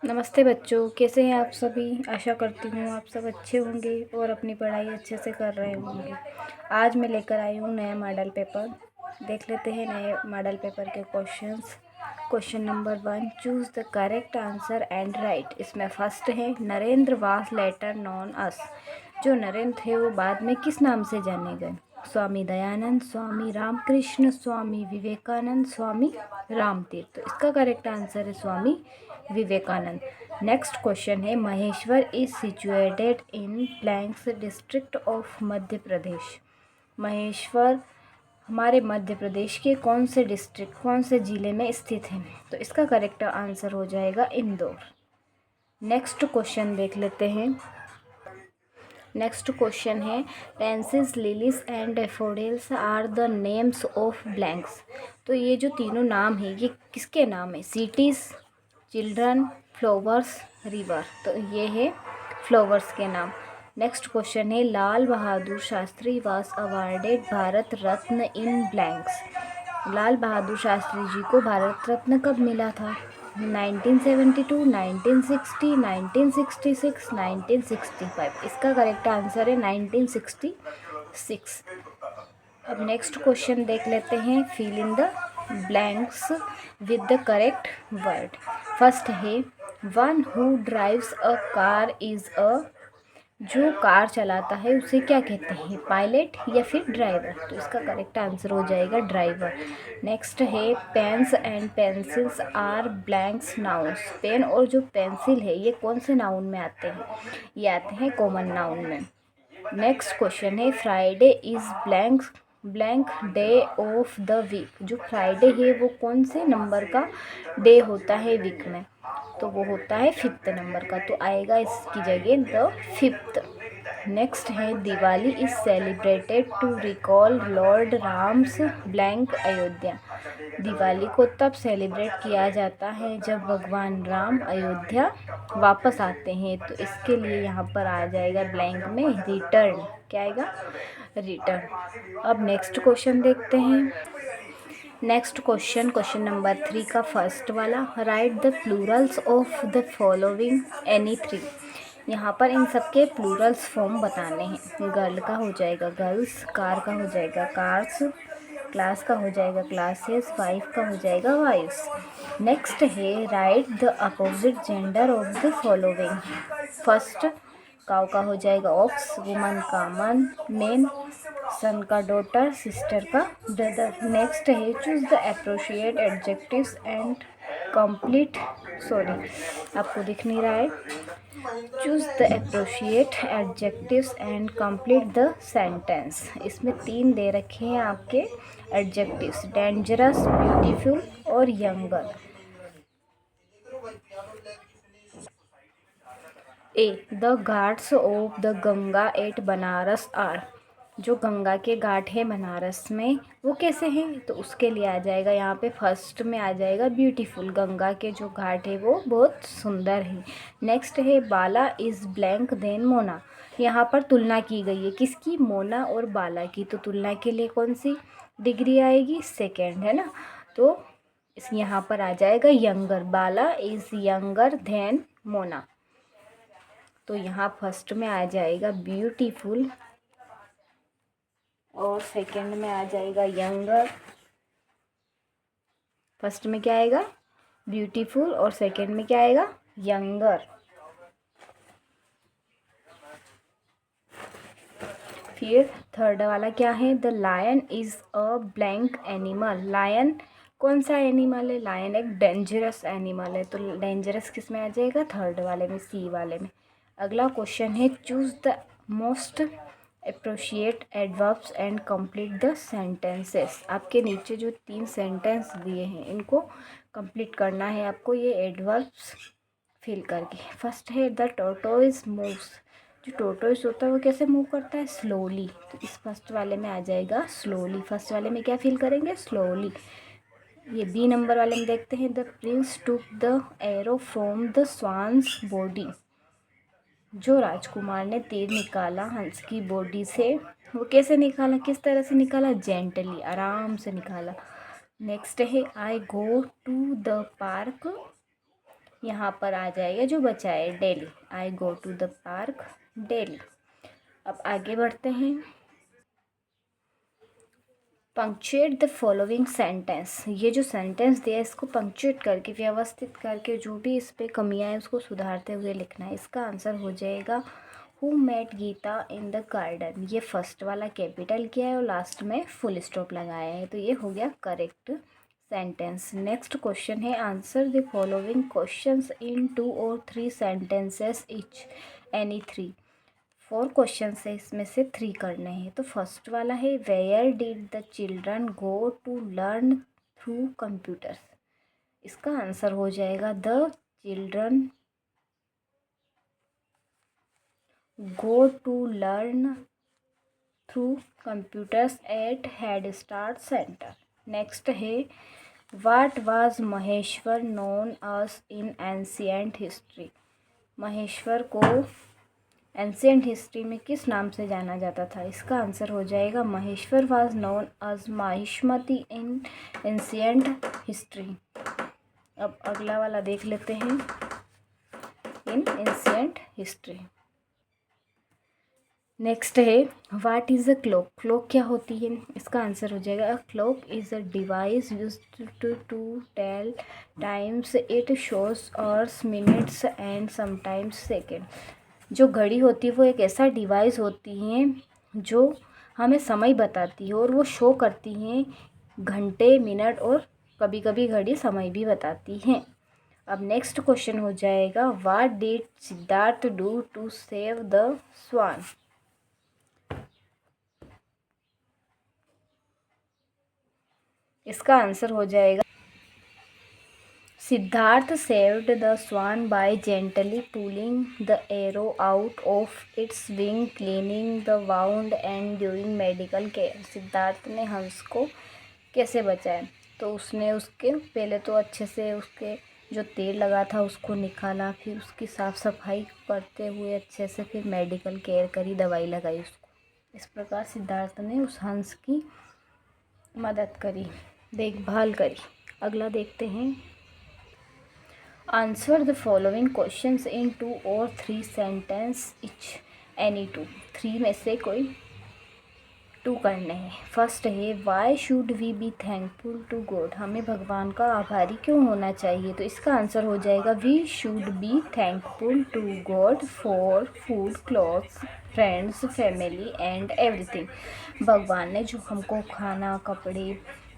नमस्ते बच्चों, कैसे हैं आप सभी। आशा करती हूँ आप सब अच्छे होंगे और अपनी पढ़ाई अच्छे से कर रहे होंगे। आज मैं लेकर आई हूँ नया मॉडल पेपर। देख लेते हैं नए मॉडल पेपर के questions. Question number 1, choose the correct answer and right. इसमें फर्स्ट है, नरेंद्र वाज लेटर नॉन अस। जो नरेंद्र थे वो बाद में किस नाम से जाने गए? स्वामी दयानंद, स्वामी रामकृष्ण, स्वामी विवेकानंद, स्वामी रामतीर्थ। तो इसका करेक्ट आंसर है स्वामी विवेकानंद। नेक्स्ट क्वेश्चन है, Maheshwar is situated in blanks district of Madhya Pradesh. Maheshwar हमारे मध्य प्रदेश के कौन से डिस्ट्रिक्ट, कौन से ज़िले में स्थित है? तो इसका करेक्ट आंसर हो जाएगा इंदौर। नेक्स्ट क्वेश्चन देख लेते हैं। नेक्स्ट क्वेश्चन है, pencils, lilies and daffodils are the names of blanks. तो ये जो तीनों नाम है ये किसके नाम है? Cities, children, flowers, river. तो ये है फ्लावर्स के नाम। नेक्स्ट क्वेश्चन है, Lal Bahadur Shastri was awarded Bharat Ratna in blanks. Lal Bahadur Shastri ji को भारत रत्न कब मिला था? 1972, 1960, 1966, 1965। इसका करेक्ट आंसर है 1966। अब नेक्स्ट क्वेश्चन देख लेते हैं, fill in the blanks with the correct word. First है, one who drives a car is a. जो कार चलाता है उसे क्या कहते हैं? पायलट या फिर ड्राइवर। तो इसका करेक्ट आंसर हो जाएगा ड्राइवर। नेक्स्ट है, pens and pencils are blanks nouns. Pen और जो पेंसिल है ये कौन से नाउन में आते हैं? ये आते हैं कॉमन नाउन में। नेक्स्ट क्वेश्चन है, Friday is blank blank day of the week. जो फ्राइडे है वो कौन से नंबर का डे होता है वीक में? तो वो होता है 5th नंबर का। तो आएगा इसकी जगह द 5th। नेक्स्ट है, Diwali is celebrated to recall lord Ram's blank Ayodhya. Diwali को तब सेलिब्रेट किया जाता है जब भगवान राम अयोध्या वापस आते हैं। तो इसके लिए यहाँ पर आ जाएगा ब्लैंक में रिटर्न। क्या आएगा? रिटर्न। अब नेक्स्ट क्वेश्चन देखते हैं। नेक्स्ट क्वेश्चन, क्वेश्चन नंबर 3 का फर्स्ट वाला, right the Plurals of the following any 3। यहाँ पर इन सबके प्लूरल्स फॉर्म बताने हैं। गर्ल का हो जाएगा गर्ल्स, कार का हो जाएगा कार्स, क्लास का हो जाएगा क्लासेस, वाइफ का हो जाएगा वाइफ्स। नेक्स्ट है, right the opposite gender of the following. First, cow का हो जाएगा ऑक्स, वुमन का मन, मेन, सन का डॉटर, सिस्टर का ब्रदर। नेक्स्ट है, choose the appropriate adjectives and complete. Sorry, आपको दिख नहीं रहा है। Choose the appropriate adjectives and complete the sentence. इसमें 3 दे रखे हैं आपके एडजेक्टिव्स, डेंजरस, ब्यूटीफुल और younger. A, the ghats of the Ganga at Banaras are. जो गंगा के घाट है बनारस में वो कैसे हैं? तो उसके लिए आ जाएगा यहाँ पे फर्स्ट में आ जाएगा ब्यूटीफुल। गंगा के जो घाट है वो बहुत सुंदर है। नेक्स्ट है, बाला इज़ ब्लैंक देन मोना। यहाँ पर तुलना की गई है किसकी? मोना और बाला की। तो तुलना के लिए कौन सी डिग्री आएगी? सेकेंड, है ना। तो इस यहाँ पर आ जाएगा younger. Bala is younger than Mona. तो यहाँ फर्स्ट में आ जाएगा ब्यूटीफुल और सेकंड में आ जाएगा यंगर। फर्स्ट में क्या आएगा? ब्यूटीफुल और सेकंड में क्या आएगा? यंगर। फिर थर्ड वाला क्या है? The lion is a blank animal. Lion कौन सा एनिमल है? लायन एक डेंजरस एनिमल है। तो डेंजरस किस में आ जाएगा? थर्ड वाले में, सी वाले में। अगला क्वेश्चन है, choose the most appropriate adverbs and complete the sentences. आपके नीचे जो 3 सेंटेंस दिए हैं इनको कंप्लीट करना है आपको ये एडवर्ब्स फिल करके। फर्स्ट है, द टोर्टोइज मूव्स। जो टोर्टोइज होता है वो कैसे मूव करता है? स्लोली। तो इस फर्स्ट वाले में आ जाएगा स्लोली। फर्स्ट वाले में क्या फिल करेंगे? स्लोली। ये बी नंबर वाले में देखते हैं, the Prince took the arrow from the swans body. जो राजकुमार ने तीर निकाला हंस की बॉडी से, वो कैसे निकाला? किस तरह से निकाला? जेंटली, आराम से निकाला। नेक्स्ट है, I go to the park यहाँ पर आ जाएगा जो बचा है daily. I go to the park daily. अब आगे बढ़ते हैं। Punctuate the following sentence. ये जो सेंटेंस दिया है इसको पंक्चुएट करके व्यवस्थित करके जो भी इस पे कमियां हैं उसको सुधारते हुए लिखना है। इसका आंसर हो जाएगा who met Geeta in the garden. ये फर्स्ट वाला कैपिटल किया है और लास्ट में फुल स्टॉप लगाया है, तो ये हो गया करेक्ट सेंटेंस। नेक्स्ट क्वेश्चन है answer the following questions in 2 और 3 सेंटेंसेस इच, एनी 3। 4 क्वेश्चन है, इसमें से 3 करने हैं। तो फर्स्ट वाला है where did the children go to learn through computers. इसका आंसर हो जाएगा the children go to learn through computers at head start centre. Next है what was Maheshwar known as in ancient history. Maheshwar को एंशिएंट हिस्ट्री में किस नाम से जाना जाता था। इसका आंसर हो जाएगा Maheshwar was known as Mahishmati in ancient history. अब अगला वाला देख लेते हैं इन एंशिएंट हिस्ट्री। नेक्स्ट है what is a clock. Clock क्या होती है। इसका आंसर हो जाएगा a clock is a device used to tell times. It shows hours minutes and sometimes second. जो घड़ी होती है वो एक ऐसा डिवाइस होती है जो हमें समय बताती है और वो शो करती हैं घंटे मिनट और कभी कभी घड़ी समय भी बताती हैं। अब नेक्स्ट क्वेश्चन हो जाएगा what did Siddharth do to save the swan. इसका आंसर हो जाएगा Siddharth saved the swan by gently pulling the arrow out of its wing, cleaning the wound and doing medical care. Siddharth ने हंस को कैसे बचाया। तो उसने उसके पहले तो अच्छे से उसके जो तेल लगा था उसको निकाला, फिर उसकी साफ़ सफाई करते हुए अच्छे से फिर मेडिकल केयर करी, दवाई लगाई उसको। इस प्रकार सिद्धार्थ ने उस हंस की मदद करी, देखभाल करी। अगला देखते हैं answer the following questions in 2 और 3 सेंटेंस इच, एनी 2। 3 में से कोई 2 करने हैं। फर्स्ट है why should we be thankful to God. हमें भगवान का आभारी क्यों होना चाहिए। तो इसका आंसर हो जाएगा we should be thankful to God for food, clothes, friends, family and everything. भगवान ने जो हमको खाना, कपड़े,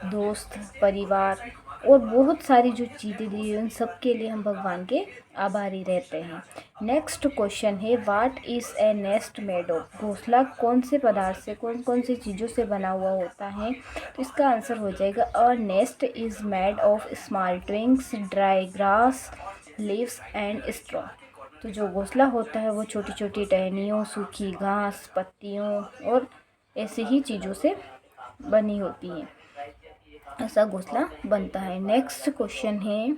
दोस्त, परिवार और बहुत सारी जो चीज़ें दी उन सब के लिए हम भगवान के आभारी रहते हैं। नेक्स्ट क्वेश्चन है what is a nest made of. घोंसला कौन से पदार्थ से, कौन कौन सी चीज़ों से बना हुआ होता है। तो इसका आंसर हो जाएगा a nest is made of small twigs, dry grass, leaves and straw. तो जो घोंसला होता है वो छोटी छोटी टहनियों, सूखी घास, पत्तियों और ऐसी ही चीज़ों से बनी होती है। ऐसा घोंसला बनता है। नेक्स्ट क्वेश्चन है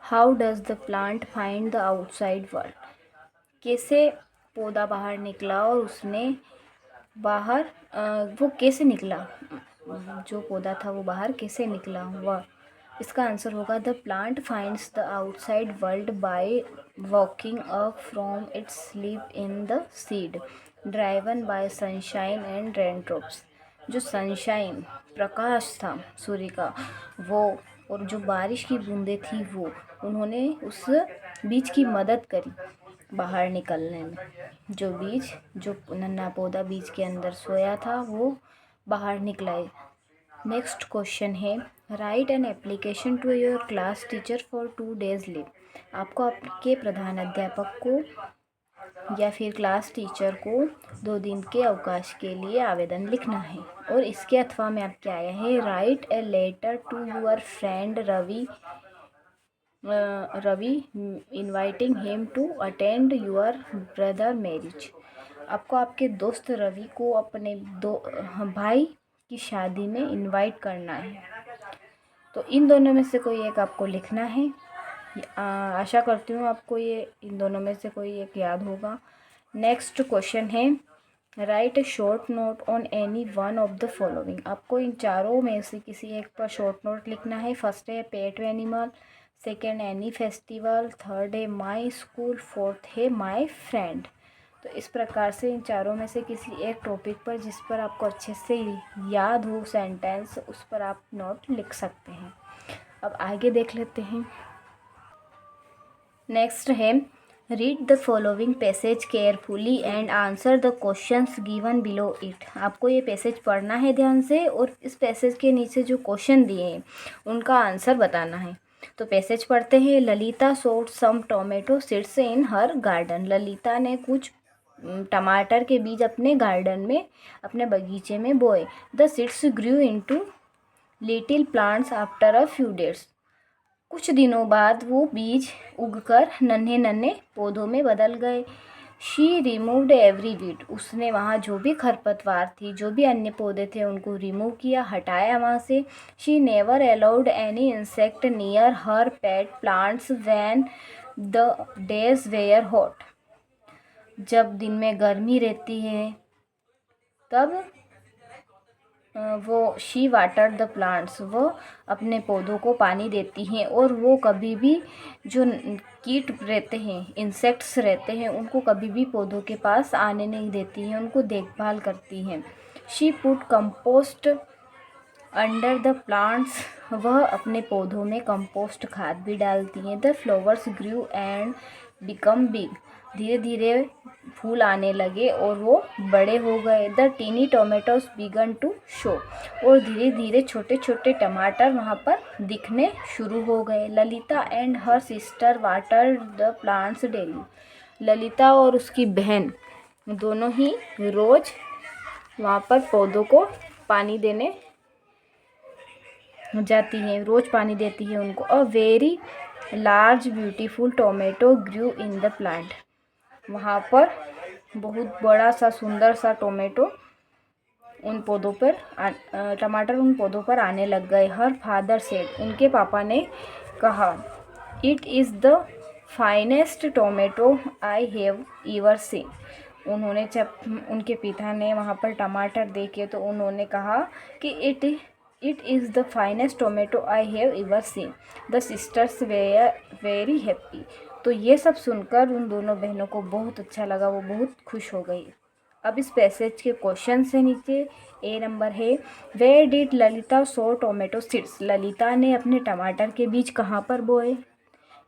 how does the plant find the outside world. कैसे पौधा बाहर निकला और उसने बाहर वो कैसे निकला, जो पौधा था वो बाहर कैसे निकला वह। इसका आंसर होगा the plant finds the outside world by walking up from its sleep in the seed, driven by sunshine and raindrops. जो सनशाइन प्रकाश था सूर्य का वो और जो बारिश की बूंदें थी वो, उन्होंने उस बीज की मदद करी बाहर निकलने में। जो बीज, जो नन्हा पौधा बीज के अंदर सोया था वो बाहर निकला है। नेक्स्ट क्वेश्चन है write an application to your class teacher for 2 days leave. आपको आपके प्रधान अध्यापक को या फिर क्लास टीचर को 2 दिन के अवकाश के लिए आवेदन लिखना है। और इसके अथवा में आप क्या आया है write a letter to your friend Ravi inviting him to attend your brother marriage. आपको आपके दोस्त रवि को अपने भाई की शादी में इनवाइट करना है। तो इन दोनों में से कोई एक आपको लिखना है। आशा करती हूँ आपको ये इन दोनों में से कोई एक याद होगा। नेक्स्ट क्वेश्चन है write A short note on any one of the following. आपको इन चारों में से किसी एक पर शॉर्ट नोट लिखना है। फर्स्ट है pet animal, second any festival, third है माई स्कूल, फोर्थ है माई फ्रेंड। तो इस प्रकार से इन चारों में से किसी एक टॉपिक पर जिस पर आपको अच्छे से याद हो सेंटेंस, उस पर आप नोट लिख सकते हैं। अब आगे देख लेते हैं। नेक्स्ट है read the following passage carefully and answer the questions given below it. आपको ये पैसेज पढ़ना है ध्यान से और इस पैसेज के नीचे जो क्वेश्चन दिए हैं उनका आंसर बताना है। तो पैसेज पढ़ते हैं। Lalita sowed some tomato seeds in her garden. Lalita ने कुछ टमाटर के बीज अपने गार्डन में, अपने बगीचे में बोए। The seeds grew into little plants after a few days. कुछ दिनों बाद वो बीज उगकर नन्हे नन्हे पौधों में बदल गए। She removed every weed. उसने वहाँ जो भी खरपतवार थी, जो भी अन्य पौधे थे, उनको रिमूव किया, हटाया वहाँ से। She never allowed any insect near her pet plants when the days were hot. जब दिन में गर्मी रहती है तब वो शी वाटर द प्लांट्स, वो अपने पौधों को पानी देती हैं और वो कभी भी जो कीट रहते हैं, इंसेक्ट्स रहते हैं, उनको कभी भी पौधों के पास आने नहीं देती हैं, उनको देखभाल करती हैं। She put compost under the plants. वह अपने पौधों में कंपोस्ट खाद भी डालती हैं। The flowers grew and become big. धीरे धीरे फूल आने लगे और वो बड़े हो गए। The tiny tomatoes began to show. और धीरे धीरे छोटे छोटे टमाटर वहाँ पर दिखने शुरू हो गए। Lalita and her sister water the plants daily. Lalita और उसकी बहन दोनों ही रोज़ वहाँ पर पौधों को पानी देने जाती हैं, रोज़ पानी देती है उनको। A very large beautiful tomato grew in the plant. वहाँ पर बहुत बड़ा सा सुंदर सा टोमेटो उन पौधों पर टमाटर उन पौधों पर आने लग गए। Her father said. उनके पापा ने कहा, it is the finest tomato I have ever scene. उन्होंने जब उनके पिता ने वहाँ पर टमाटर देखे तो उन्होंने कहा कि it is the finest tomato I have ever seen. The sisters were very happy. तो ये सब सुनकर उन दोनों बहनों को बहुत अच्छा लगा, वो बहुत खुश हो गई। अब इस पैसेज के क्वेश्चन से नीचे ए नंबर है, where did Lalita sow tomato seeds. Lalita ने अपने टमाटर के बीज कहाँ पर बोए।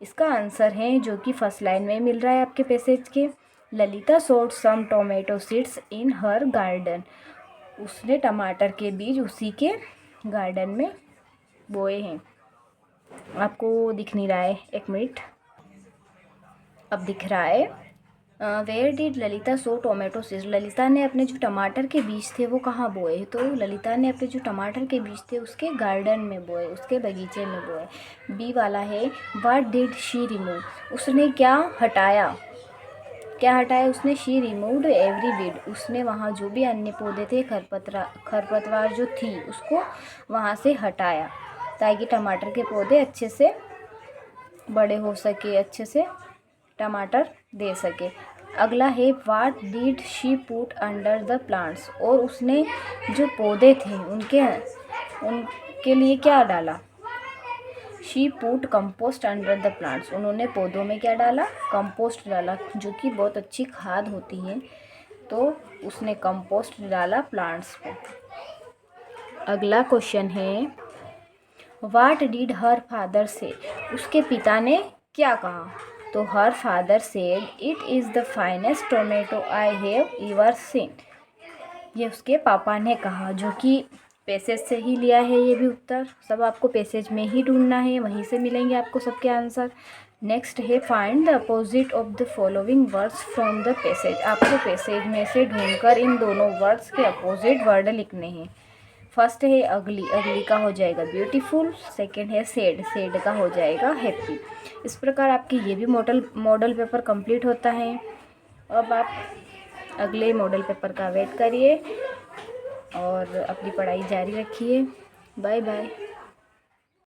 इसका आंसर है जो कि फर्स्ट लाइन में मिल रहा है आपके पैसेज के, Lalita sowed some tomato seeds in her garden. उसने टमाटर के बीज उसी के गार्डन में बोए हैं। आपको दिख नहीं रहा है, एक मिनट, अब दिख रहा है। Where did Lalita sow tomato seeds. Lalita ने अपने जो टमाटर के बीज थे वो कहाँ बोए। तो ललिता ने अपने जो टमाटर के बीज थे उसके गार्डन में बोए, उसके बगीचे में बोए। बी वाला है, व्हाट डिड शी रिमूव। उसने क्या हटाया, क्या हटाया उसने। She removed every weed. उसने वहाँ जो भी अन्य पौधे थे, खरपतवार जो थी, उसको वहाँ से हटाया ताकि टमाटर के पौधे अच्छे से बड़े हो सके, अच्छे से टमाटर दे सके। अगला है, what did she put under the plants. और उसने जो पौधे थे उनके लिए क्या डाला। She put compost under the plants. उन्होंने पौधों में क्या डाला, कंपोस्ट डाला, जो कि बहुत अच्छी खाद होती है। तो उसने कंपोस्ट डाला प्लांट्स को। अगला क्वेश्चन है, व्हाट डिड हर फादर से। उसके पिता ने क्या कहा। तो her father said, it is the finest tomato I have ever scene. ये उसके पापा ने कहा, जो कि पैसेज से ही लिया है। ये भी उत्तर सब आपको पैसेज में ही ढूंढना है, वहीं से मिलेंगे आपको सबके आंसर। नेक्स्ट है, find the opposite of the following words from the passage. आपको पैसेज में से ढूंढकर इन दोनों वर्ड्स के अपोजिट वर्ड लिखने हैं। फर्स्ट है अगली, अगली का हो जाएगा ब्यूटीफुल। सेकंड है सैड, सैड का हो जाएगा हैप्पी। इस प्रकार आपके ये भी मॉडल पेपर कंप्लीट होता है। अब आप अगले मॉडल पेपर का वेट करिए और अपनी पढ़ाई जारी रखिए। Bye bye.